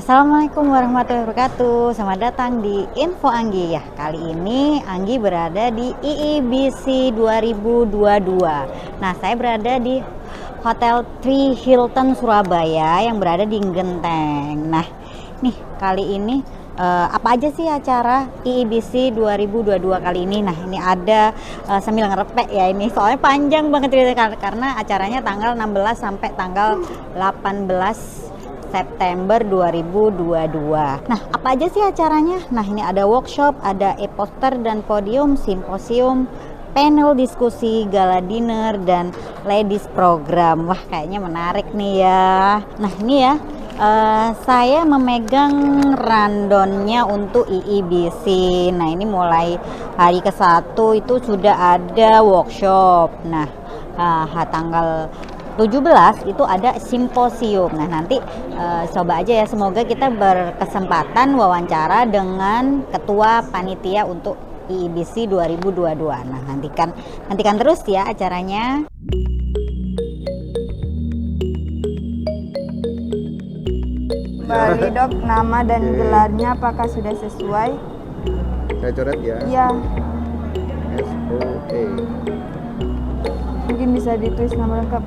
Assalamualaikum warahmatullahi wabarakatuh. Selamat datang di Info Anggi ya. Kali ini Anggi berada di IIBC 2022. Nah, saya berada di Hotel Three Hilton Surabaya yang berada di Genteng. Nah, nih kali ini apa aja sih acara IIBC 2022 kali ini? Nah, ini ada sambil ngerepek ya ini. Soalnya panjang banget ceritanya karena acaranya tanggal 16 sampai tanggal 18 September 2022. Nah, apa aja sih acaranya? Nah, ini ada workshop, ada e-poster dan podium, simposium, panel diskusi, gala dinner, dan ladies program. Wah, kayaknya menarik nih ya. Nah, ini ya, saya memegang rundownnya untuk IIBC. Nah, ini mulai hari ke-1 itu sudah ada workshop. Nah, tanggal 17 itu ada simposium. Nah, nanti coba aja ya, semoga kita berkesempatan wawancara dengan ketua panitia untuk IIBC 2022. Nah, nantikan terus ya acaranya. Kembali dok, nama dan gelarnya apakah sudah sesuai? Saya coret ya. Iya. SOE. Mungkin bisa ditulis nama lengkap.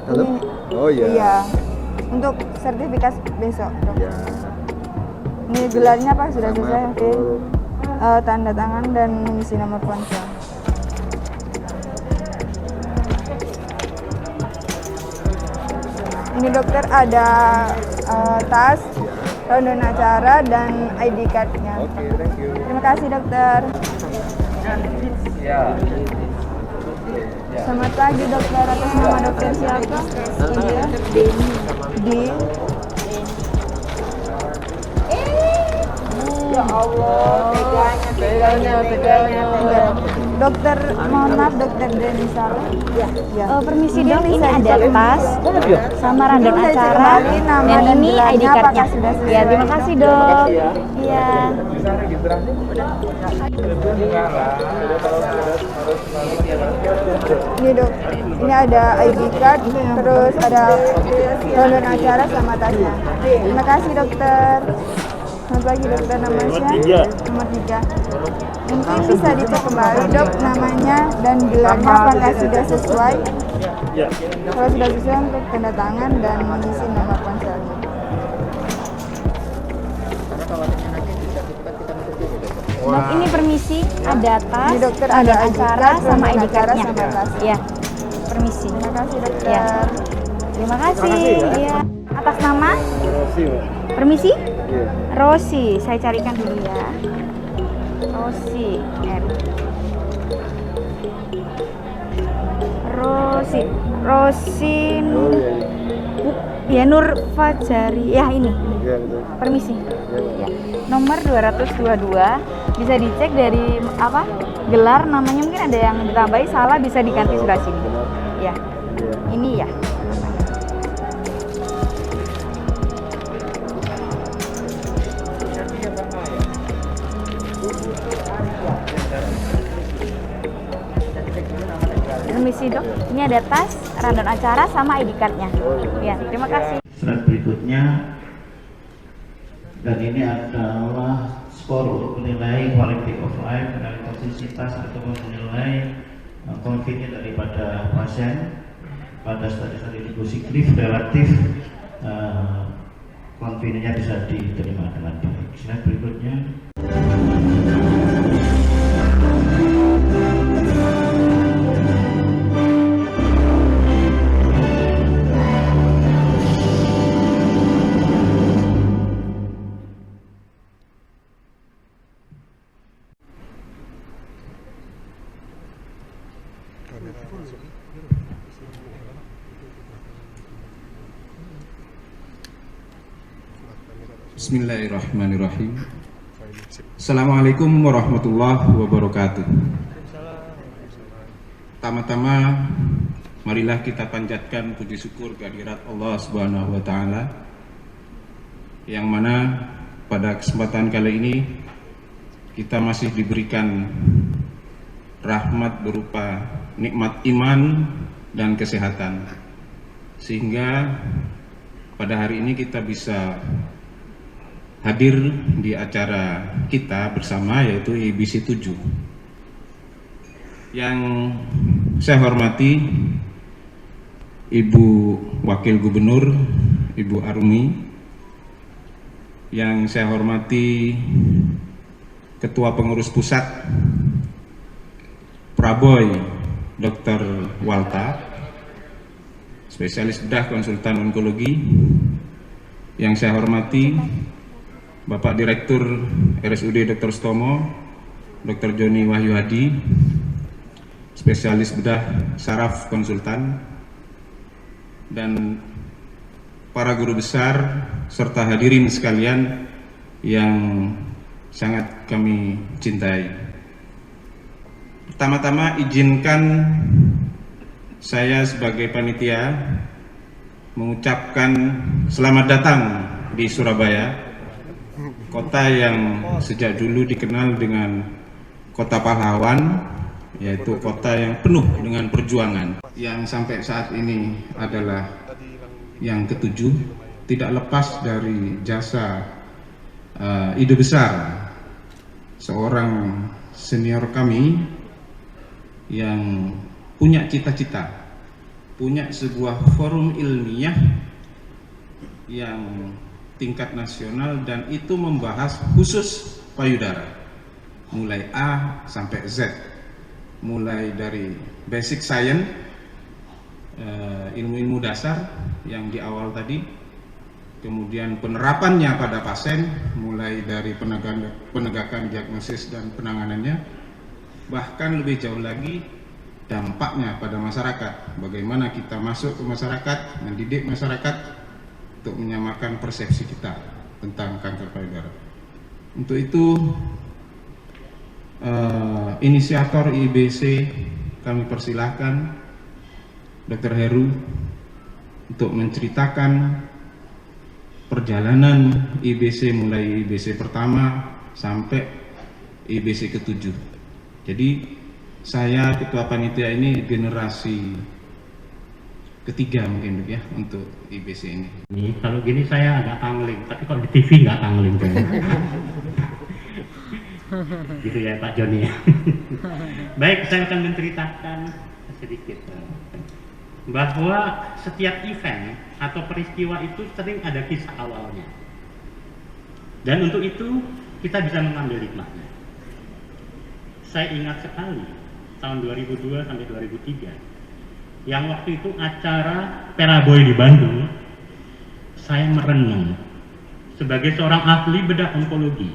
Halo? Oh iya. Iya. Untuk sertifikat besok dok. Ya. Ini gelarnya apa sudah Sama, selesai? Oke. betul. Tanda tangan dan mengisi nomor ponsel. Ini dokter ada tas, rundown acara dan ID card-nya. Oke, thank you. Terima kasih dokter. Ya. Selamat pagi dokter, atas nama dokter siapa? Iya. Di. Ya Allah, teganya. Dokter, mohon maaf dokter Deni Sarah. Ya. Permisi Mungkin dok, ini bisa ada dicek tas sama rundown Mungkin bisa dicek acara kembali nama dan dan ini gelarnya ID apakah card-nya. sudah sesuai? Ya, terima kasih dok. Iya. Ini dok, ini ada ID card, terus ada rundown acara sama tasnya. Terima kasih dokter. Selamat pagi dokter, namanya nomor 3. Mungkin bisa dicek kembali dok namanya dan gelarnya apakah sudah sesuai. Kalau sudah sesuai untuk tanda tangan dan mengisi nomor ponselnya. Dok, ini permisi, ada tas, Ini dokter rundown ada ID acara card, sama rundown ID acara card-nya. sama tas. Iya. Permisi. Terima kasih dokter. Ya. Terima kasih. Iya. Atas nama? Rosi, Pak. Permisi? Iya. Rosi, saya carikan dulu ya. Rosi, Rosi, Rosin, Oh iya. ya Nur Fajari. Ya ini. Iya, betul. Permisi. Iya, Pak. Ya. Nomor 222 bisa dicek dari apa? Gelar namanya mungkin ada yang ditambahi salah, bisa diganti sebelah sini. Benar. Ya. Iya. Ini ya. Permisi dok, ini ada tas, rundown acara sama ID card-nya. Ya, terima kasih. Slide berikutnya, dan ini adalah skor untuk menilai quality of life, menilai toksikositas atau menilai konfliknya daripada pasien pada studi positif relatif konfliknya bisa diterima dengan baik. Slide berikutnya. Bismillahirrahmanirrahim. Assalamualaikum warahmatullahi wabarakatuh. Pertama-tama marilah kita panjatkan puji syukur kehadirat Allah Subhanahu wa taala yang mana pada kesempatan kali ini kita masih diberikan rahmat berupa nikmat iman dan kesehatan, sehingga pada hari ini kita bisa hadir di acara kita bersama, yaitu IBC 7. Yang saya hormati Ibu Wakil Gubernur, Ibu Arumi. Yang saya hormati Ketua Pengurus Pusat Praboy, Dr. Walta, spesialis bedah konsultan onkologi. Yang saya hormati Bapak Direktur RSUD Dr. Stomo, Dr. Joni Wahyu Hadi, spesialis bedah saraf konsultan, dan para guru besar serta hadirin sekalian yang sangat kami cintai. Pertama-tama izinkan saya sebagai panitia mengucapkan selamat datang di Surabaya, kota yang sejak dulu dikenal dengan kota pahlawan, yaitu kota yang penuh dengan perjuangan. Yang sampai saat ini adalah yang ke-7, tidak lepas dari jasa ide besar seorang senior kami yang punya cita-cita, punya sebuah forum ilmiah yang tingkat nasional, dan itu membahas khusus payudara, mulai A sampai Z, mulai dari basic science, ilmu-ilmu dasar yang di awal tadi, kemudian penerapannya pada pasien, mulai dari penegakan diagnosis dan penanganannya, bahkan lebih jauh lagi dampaknya pada masyarakat, bagaimana kita masuk ke masyarakat, mendidik masyarakat untuk menyamakan persepsi kita tentang kanker payudara. Untuk itu inisiator IBC kami persilahkan Dr. Heru untuk menceritakan perjalanan IBC mulai IBC pertama sampai IBC ke-7. Jadi saya ketua panitia ini generasi ketiga mungkin ya untuk IBC ini. Kalau gini saya agak tangling, tapi kalau di TV nggak tangling gitu ya Pak Joni. Baik, saya akan menceritakan sedikit bahwa setiap event atau peristiwa itu sering ada kisah awalnya, dan untuk itu kita bisa mengambil hikmahnya. Saya ingat sekali tahun 2002 sampai 2003 yang waktu itu acara Peraboy di Bandung, saya merenung sebagai seorang ahli bedah onkologi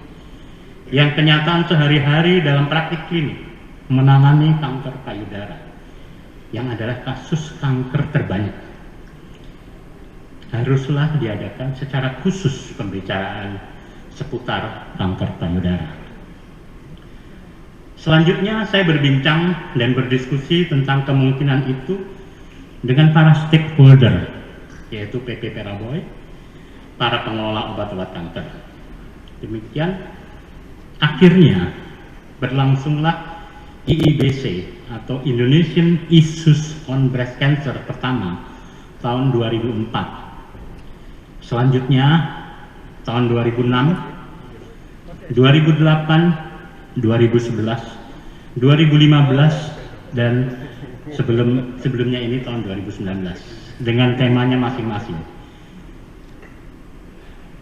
yang kenyataan sehari-hari dalam praktik klinik menangani kanker payudara yang adalah kasus kanker terbanyak. Haruslah diadakan secara khusus pembicaraan seputar kanker payudara. Selanjutnya saya berbincang dan berdiskusi tentang kemungkinan itu dengan para stakeholder, yaitu PP Peraboy, para pengelola obat-obat kanker. Demikian akhirnya berlangsunglah IIBC atau Indonesian Issues on Breast Cancer pertama tahun 2004. Selanjutnya tahun 2006, 2008, 2011, 2015, dan sebelumnya ini tahun 2019 dengan temanya masing-masing.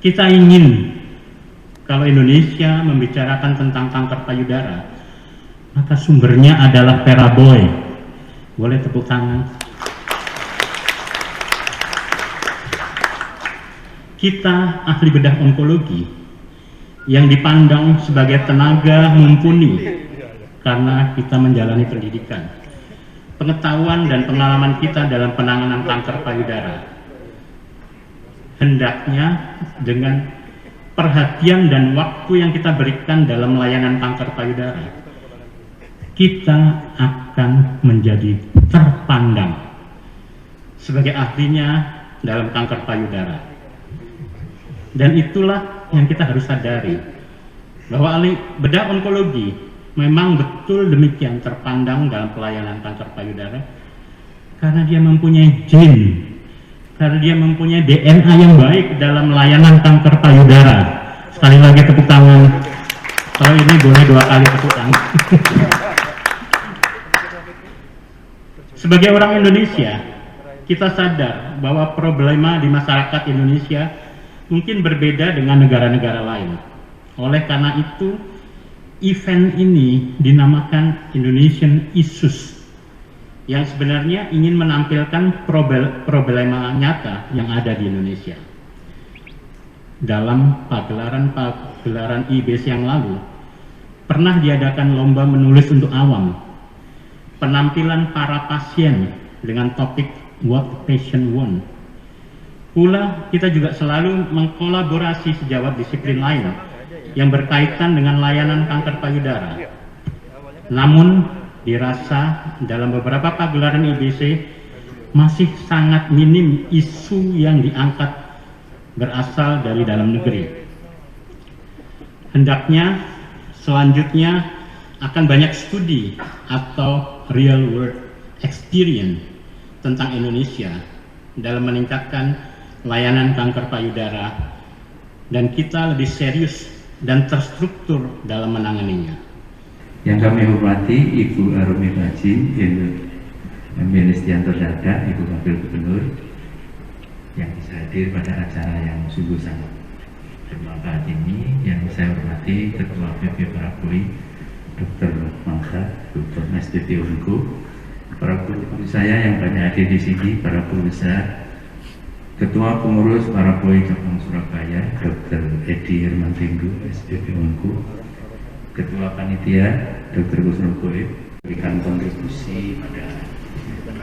Kita ingin kalau Indonesia membicarakan tentang kanker payudara, maka sumbernya adalah Peraboy. Boleh tepuk tangan. Kita ahli bedah onkologi yang dipandang sebagai tenaga mumpuni karena kita menjalani pendidikan, pengetahuan dan pengalaman kita dalam penanganan kanker payudara. Hendaknya dengan perhatian dan waktu yang kita berikan dalam layanan kanker payudara, kita akan menjadi terpandang sebagai ahlinya dalam kanker payudara. Dan itulah yang kita harus sadari, bahwa ahli bedah onkologi memang betul demikian terpandang dalam pelayanan kanker payudara karena dia mempunyai karena dia mempunyai DNA yang baik dalam layanan kanker payudara, Sekali lagi tepuk tangan. Kalau ini boleh 2 kali tepuk tangan. Sebagai orang Indonesia, kita sadar bahwa problema di masyarakat Indonesia mungkin berbeda dengan negara-negara lain. Oleh karena itu, event ini dinamakan Indonesian Issues, yang sebenarnya ingin menampilkan problema nyata yang ada di Indonesia. Dalam pagelaran IBC yang lalu, pernah diadakan lomba menulis untuk awam. Penampilan para pasien dengan topik What Patient Want. Pula kita juga selalu mengkolaborasi sejawat disiplin lain yang berkaitan dengan layanan kanker payudara. Namun dirasa dalam beberapa pagelaran IBC masih sangat minim isu yang diangkat berasal dari dalam negeri. Hendaknya selanjutnya akan banyak studi atau real world experience tentang Indonesia dalam meningkatkan layanan kanker payudara, dan kita lebih serius dan terstruktur dalam menanganinya. Yang kami hormati Ibu Arumi Baji, Ministrian Terdada, Ibu Wakil Gubernur yang bisa hadir pada acara yang sungguh sangat bermanfaat ini. Yang saya hormati Ketua PP Parapoli Dr. Mangsa, Dr. SPP Ungu, para guru saya yang banyak hadir di sini, para guru besar, Ketua Pengurus Parapoli Cabang Surabaya, Dr. Edi Herman Tinggu, SPP Ungu, Ketua Panitia, Dr. Gusnul Goib, berikan kontribusi pada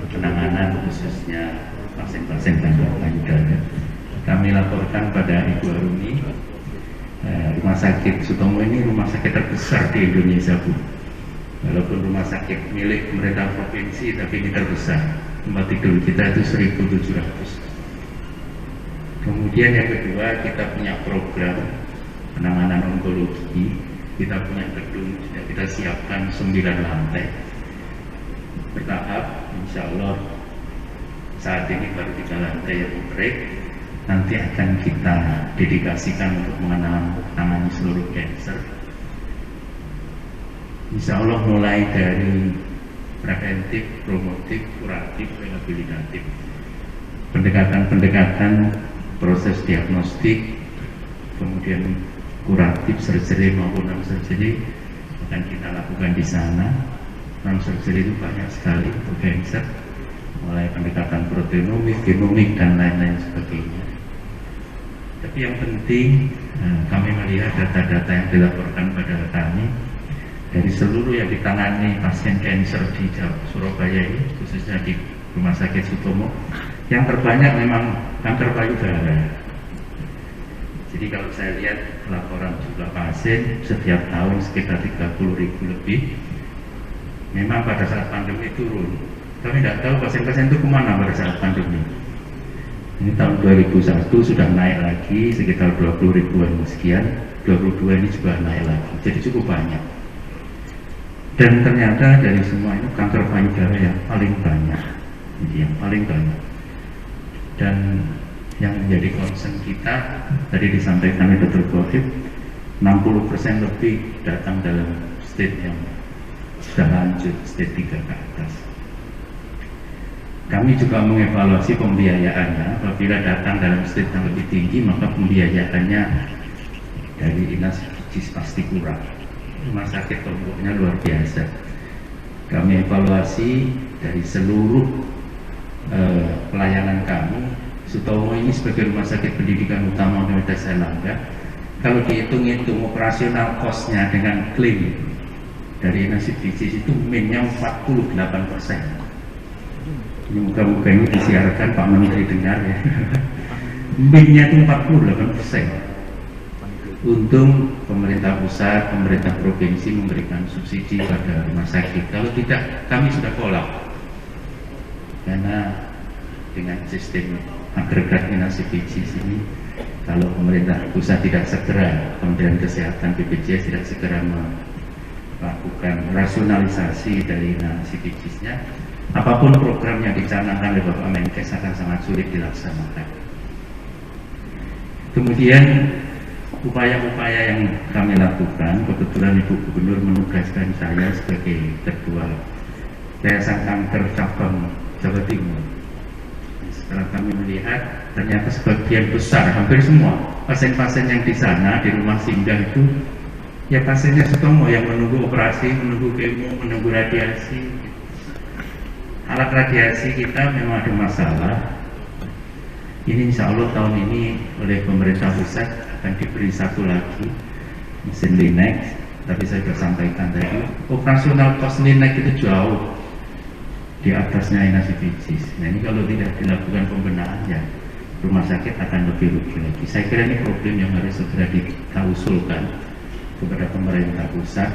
penanganan khususnya pasien-pasien kanker payudara. Kami laporkan pada Ibu Arumi, Rumah Sakit Sutomo ini rumah sakit terbesar di Indonesia, Bu. Walaupun rumah sakit milik pemerintah provinsi, tapi ini terbesar. Tempat tidur kita itu 1.700. Kemudian yang kedua, kita punya program penanganan onkologi. Kita punya gedung, sudah kita siapkan 9 lantai. Bertahap, insya Allah saat ini baru 3 lantai yang break. Nanti akan kita dedikasikan untuk menangani seluruh cancer. Insya Allah mulai dari preventif, promotif, kuratif, rehabilitatif. Pendekatan-pendekatan proses diagnostik, kemudian kuratif, surgery maupun non-surgery akan kita lakukan di sana. Non-surgery itu banyak sekali untuk cancer, mulai pendekatan proteinomik, genomik, dan lain-lain sebagainya. Tapi yang penting, kami melihat data-data yang dilaporkan pada kami dari seluruh yang ditangani pasien cancer di Surabaya ini, khususnya di Rumah Sakit Sutomo, yang terbanyak memang kanker payudara. Jadi kalau saya lihat laporan jumlah pasien setiap tahun sekitar 30.000 lebih, memang pada saat pandemi turun. Kami tidak tahu pasien-pasien itu kemana pada saat pandemi. Ini tahun 2001 sudah naik lagi sekitar 20.000-an sekian, 22 ini juga naik lagi, jadi cukup banyak. Dan ternyata dari semua itu kanker payudara yang paling banyak, jadi yang paling banyak. Dan yang menjadi concern kita tadi disampaikan oleh Dr. Gohib, 60% lebih datang dalam state yang sudah lanjut, state 3 ke atas. Kami juga mengevaluasi pembiayaannya. Apabila datang dalam state yang lebih tinggi, maka pembiayaannya dari Dinas Gizi pasti kurang. Rumah sakit Tomboknya luar biasa. Kami evaluasi dari seluruh pelayanan kami. Sutomo ini sebagai rumah sakit pendidikan utama Universitas Airlangga, kalau dihitung-hitung operasional cost-nya dengan klaim dari nasib bisnis itu minnya 48%. Muka-muka ini disiarkan Pak Menteri dengar ya. Minnya itu 48%. Untung pemerintah pusat, pemerintah provinsi memberikan subsidi pada rumah sakit. Kalau tidak, kami sudah kolap. Karena dengan sistem agregat nasib bisnis ini, kalau pemerintah pusat tidak segera, Kementerian Kesehatan BPJS tidak segera melakukan rasionalisasi dari nasib bisnisnya, apapun program yang dicanangkan oleh Bapak Menkes akan sangat sulit dilaksanakan. Kemudian upaya-upaya yang kami lakukan, kebetulan Ibu Gubernur menugaskan saya sebagai Ketua Yayasan Kanker Cabang Jawa Timur. Setelah kami melihat, ternyata sebagian besar, hampir semua pasien-pasien yang di sana, di rumah singgah itu, ya pasiennya Sutomo yang menunggu operasi, menunggu kemo, menunggu radiasi. Alat radiasi kita memang ada masalah. Ini insya Allah tahun ini oleh pemerintah pusat akan diberi satu lagi mesin Linex. Tapi saya sudah sampaikan tadi, operasional cost Linex itu jauh di atasnya Inasivicis. Nah ini kalau tidak dilakukan pembenahan ya rumah sakit akan lebih rugi lagi. Saya kira ini problem yang harus segera kita usulkan kepada pemerintah pusat,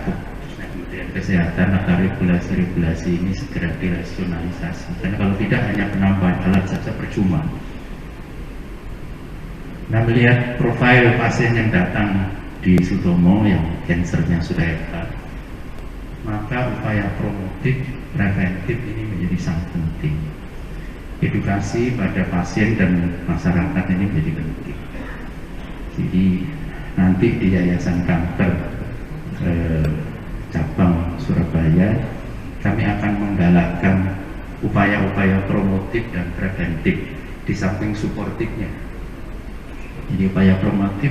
Kementerian Kesehatan, agar regulasi-regulasi ini segera dirasionalisasi. Karena kalau tidak hanya penambahan alat saja percuma. Nah, melihat profil pasien yang datang di Sutomo yang kansernya sudah hebat, maka upaya promotif, preventif ini menjadi sangat penting. Edukasi pada pasien dan masyarakat ini menjadi penting. Jadi nanti di Yayasan Kanker Cabang Surabaya, kami akan menggalakkan upaya-upaya promotif dan preventif di samping suportifnya. Jadi upaya promotif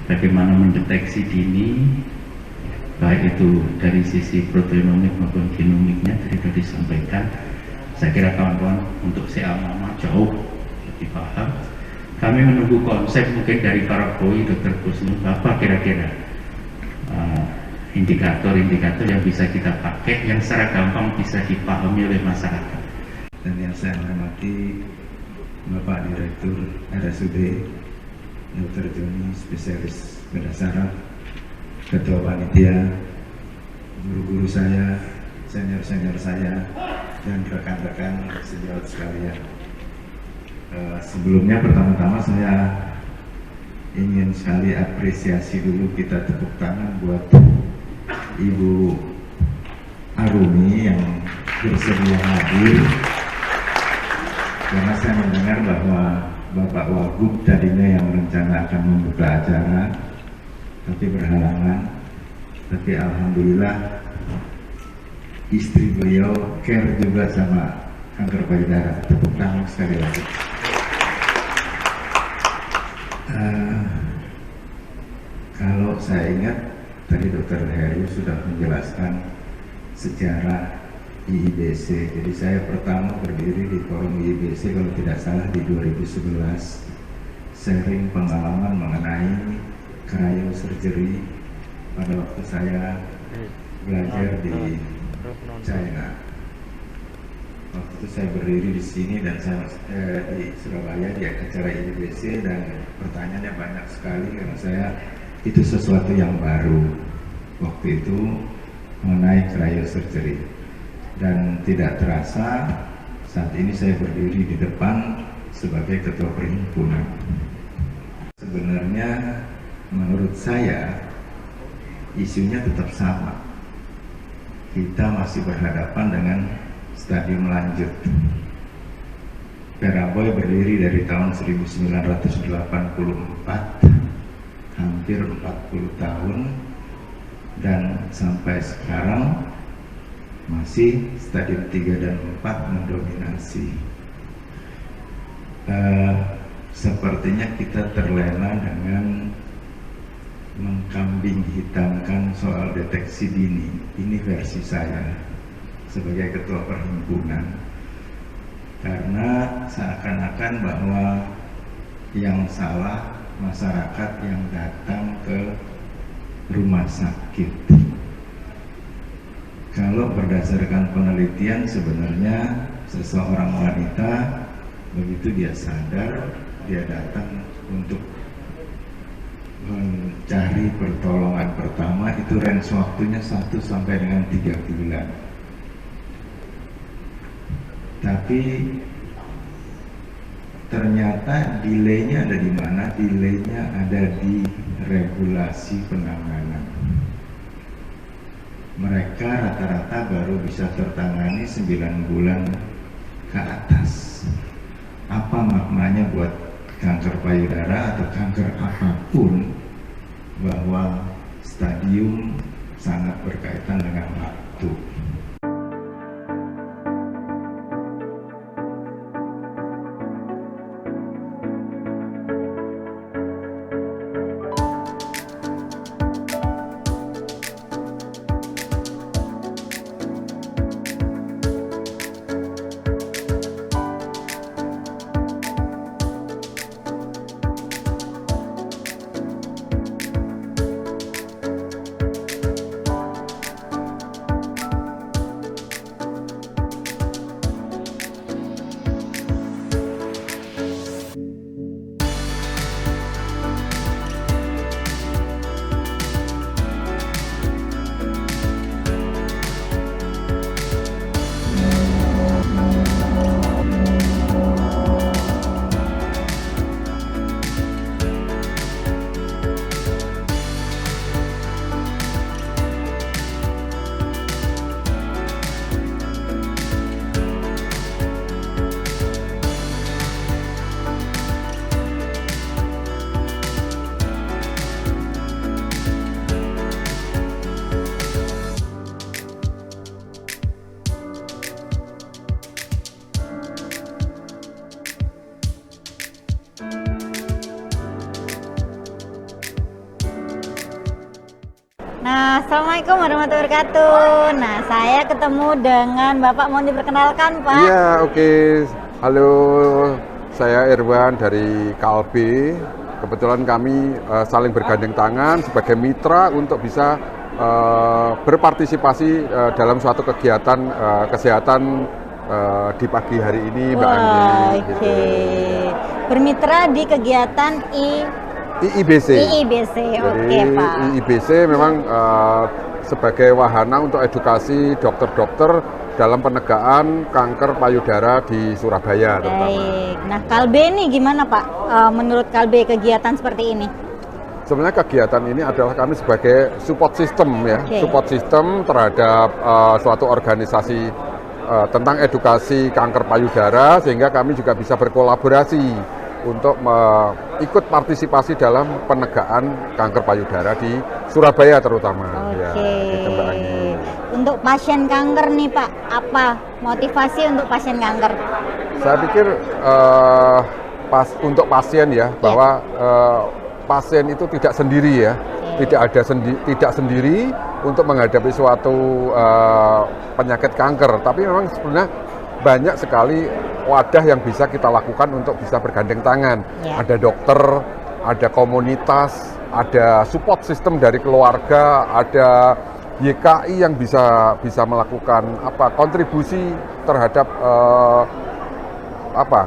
bagaimana mendeteksi dini, baik itu dari sisi proteonomik maupun genomiknya tadi sudah disampaikan. Saya kira kawan-kawan untuk CA Mama jauh lebih paham. Kami menunggu konsep mungkin dari para POI, Dr. Kusnu, apa kira-kira indikator-indikator yang bisa kita pakai yang secara gampang bisa dipahami oleh masyarakat. Dan yang saya hormati Bapak Direktur RSUD Dr. Joni, spesialis bedah saraf, Ketua Panitia, guru-guru saya, senior-senior saya, dan rekan-rekan sejawat sekalian. Sebelumnya pertama-tama saya ingin sekali apresiasi dulu, kita tepuk tangan buat Ibu Arumi yang bersedia hadir, karena saya mendengar bahwa Bapak Wagub tadinya yang rencana akan membuka acara, tapi berhalangan. Tapi alhamdulillah istri beliau care juga sama kanker payudara. Tepuk tangan sekali lagi. Kalau saya ingat tadi Dr. Heru sudah menjelaskan sejarah IIBC. Jadi saya pertama berdiri di forum IIBC kalau tidak salah di 2011, sharing pengalaman mengenai cryosurgery pada waktu saya belajar di China. Waktu itu saya berdiri di sini dan saya di Surabaya di acara IIBC, dan pertanyaannya banyak sekali karena saya itu sesuatu yang baru waktu itu mengenai cryosurgery. Dan tidak terasa saat ini saya berdiri di depan sebagai ketua perhimpunan. Sebenarnya menurut saya isunya tetap sama. Kita masih berhadapan dengan stadium lanjut. Peraboy berdiri dari tahun 1984, hampir 40 tahun, dan sampai sekarang masih stadium 3 dan 4 mendominasi. Sepertinya kita terlena dengan mengkambing hitamkan soal deteksi dini. Ini versi saya sebagai ketua perhimpunan, karena seakan-akan bahwa yang salah masyarakat yang datang ke rumah sakit. Kalau berdasarkan penelitian sebenarnya seseorang wanita begitu dia sadar, dia datang untuk mencari pertolongan pertama, itu range waktunya 1 sampai dengan 3 bulan. Tapi ternyata delaynya ada di mana? Delaynya ada di regulasi penanganan. Mereka rata-rata baru bisa tertangani 9 bulan ke atas. Apa maknanya buat kanker payudara atau kanker apapun bahwa stadium sangat berkaitan dengan waktu. Nah, Assalamualaikum warahmatullahi wabarakatuh. Nah, saya ketemu dengan Bapak, mohon diperkenalkan, Pak. Iya, oke. Halo, saya Irwan dari KLB. Kebetulan kami saling bergandeng tangan sebagai mitra untuk bisa berpartisipasi dalam suatu kegiatan kesehatan di pagi hari ini, Mbak Anggi. Oke. Bermitra di kegiatan IIBC. Oke, Pak. IIBC memang sebagai wahana untuk edukasi dokter-dokter dalam penegakan kanker payudara di Surabaya terutama. Baik. Nah, Kalbe ini gimana, Pak? Menurut Kalbe kegiatan seperti ini? Sebenarnya kegiatan ini adalah kami sebagai support system ya, Oke. support system terhadap suatu organisasi tentang edukasi kanker payudara, sehingga kami juga bisa berkolaborasi untuk ikut partisipasi dalam penegakan kanker payudara di Surabaya terutama. Oke. Ya, gitu, Mbak Anggi. Untuk pasien kanker nih, Pak, apa motivasi untuk pasien kanker? Saya pikir untuk pasien ya, bahwa pasien itu tidak sendiri ya, tidak sendiri untuk menghadapi suatu penyakit kanker, tapi memang sebenarnya banyak sekali wadah yang bisa kita lakukan untuk bisa bergandeng tangan. Ya. Ada dokter, ada komunitas, ada support system dari keluarga, ada YKI yang bisa melakukan kontribusi terhadap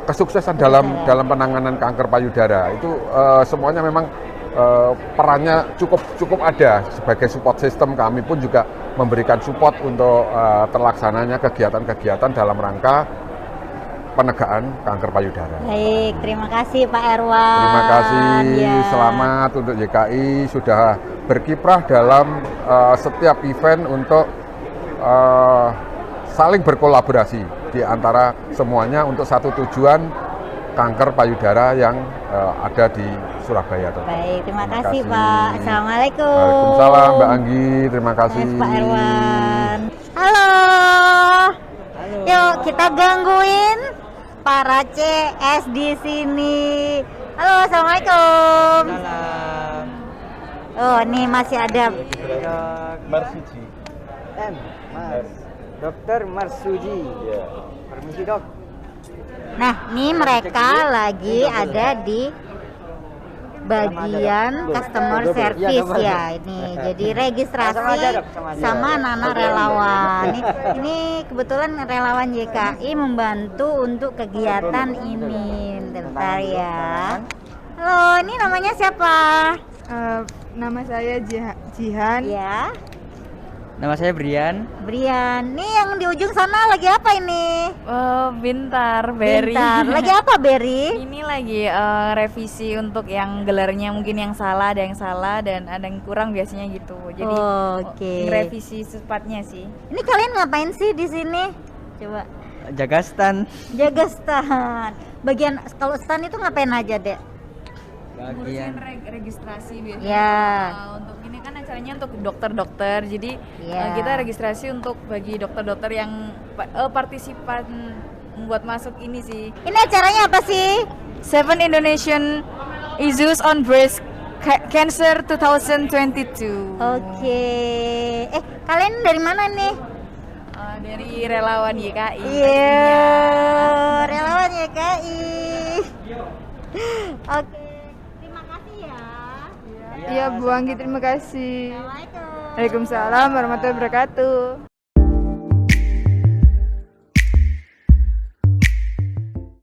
kesuksesan dalam penanganan kanker payudara. Itu semuanya memang perannya cukup ada. Sebagai support system, kami pun juga memberikan support untuk terlaksananya kegiatan-kegiatan dalam rangka penegakan kanker payudara. Baik, terima kasih Pak Erwan. Terima kasih, Ya. selamat untuk YKI sudah berkiprah dalam setiap event untuk saling berkolaborasi di antara semuanya untuk satu tujuan, kanker payudara yang ada di Surabaya. Baik, terima kasih Pak. Assalamualaikum. Waalaikumsalam Mbak Anggi, terima kasih. Mas Pak Erwan. Halo. Yuk kita gangguin para CS di sini. Halo, assalamualaikum. Oh, nih masih ada. Marsuji. Mas. Dokter Marsuji. Permisi, Dok. Nah, nih mereka lagi ada di bagian customer service ya ini. Jadi registrasi sama anak-anak relawan. Ini kebetulan relawan YKI membantu untuk kegiatan ini. Bentar ya. Halo, ini namanya siapa? Nama saya Jihan. Ya. Nama saya Brian. Brian. Nih yang di ujung sana lagi apa ini? Bintar, Berry. Bintar. Lagi apa, Berry? Ini lagi revisi untuk yang gelarnya mungkin yang salah, ada yang salah dan ada yang kurang biasanya gitu. Jadi revisi sepatnya sih. Ini kalian ngapain sih di sini? Coba. Jaga stand. Jaga stand. Bagian kalau stand itu ngapain aja, Dek? ngurusin registrasi biasanya. Ya. Untuk ini kan acaranya untuk dokter-dokter, jadi kita registrasi untuk bagi dokter-dokter yang partisipan buat masuk ini sih. Ini acaranya apa sih? 7 Indonesian Issues on Breast Cancer 2022. Oke. Kalian dari mana nih? Dari relawan YKI. Iya, relawan YKI. Oke, terima kasih ya. Iya Bu Anggi, terima kasih. Assalamualaikum. Waalaikumsalam warahmatullahi wabarakatuh.